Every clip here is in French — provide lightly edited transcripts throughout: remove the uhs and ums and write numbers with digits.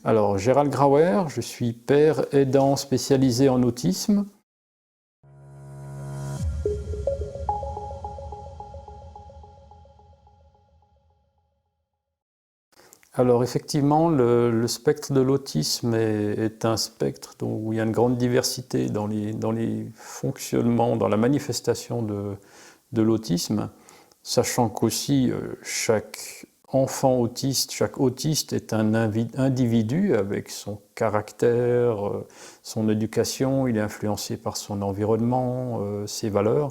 Alors, Gérald Grauer, je suis père aidant spécialisé en autisme. Alors effectivement, le spectre de l'autisme est un spectre où il y a une grande diversité dans les fonctionnements, dans la manifestation de l'autisme, sachant qu'aussi chaque enfant autiste, chaque autiste est un individu avec son caractère, son éducation, il est influencé par son environnement, ses valeurs.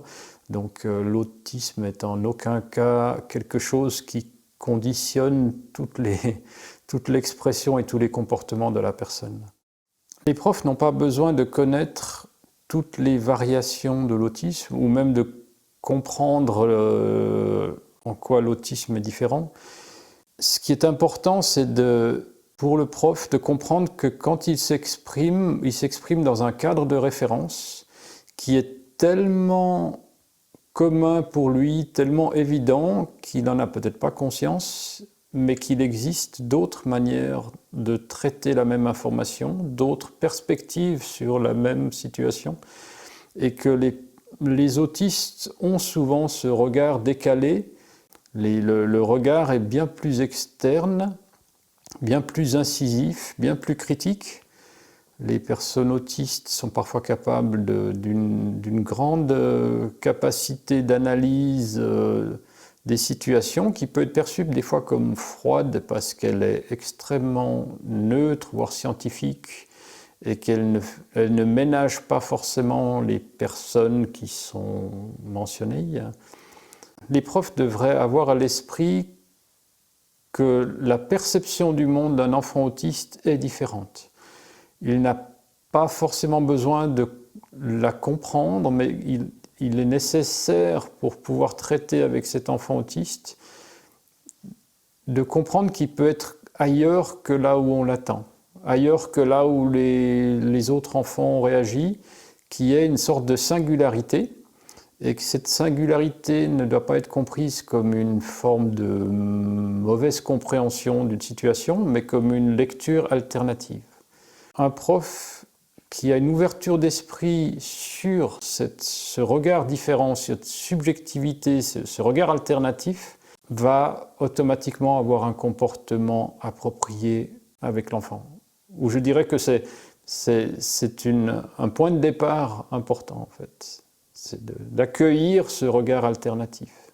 Donc l'autisme est en aucun cas quelque chose qui conditionne toute l'expression et tous les comportements de la personne. Les profs n'ont pas besoin de connaître toutes les variations de l'autisme ou même de comprendre en quoi l'autisme est différent. Ce qui est important, c'est pour le prof de comprendre que quand il s'exprime dans un cadre de référence qui est tellement commun pour lui, tellement évident qu'il n'en a peut-être pas conscience, mais qu'il existe d'autres manières de traiter la même information, d'autres perspectives sur la même situation, et que les autistes ont souvent ce regard décalé. Le regard est bien plus externe, bien plus incisif, bien plus critique. Les personnes autistes sont parfois capables d'une grande capacité d'analyse des situations qui peut être perçue des fois comme froide parce qu'elle est extrêmement neutre, voire scientifique, et qu'elle ne ménage pas forcément les personnes qui sont mentionnées. Les profs devraient avoir à l'esprit que la perception du monde d'un enfant autiste est différente. Il n'a pas forcément besoin de la comprendre, mais il est nécessaire pour pouvoir traiter avec cet enfant autiste de comprendre qu'il peut être ailleurs que là où on l'attend, ailleurs que là où les autres enfants ont réagi, qu'il y ait une sorte de singularité, et que cette singularité ne doit pas être comprise comme une forme de mauvaise compréhension d'une situation, mais comme une lecture alternative. Un prof qui a une ouverture d'esprit sur ce regard différent, cette subjectivité, ce regard alternatif, va automatiquement avoir un comportement approprié avec l'enfant. Ou je dirais que c'est un point de départ important en fait. C'est d'accueillir ce regard alternatif.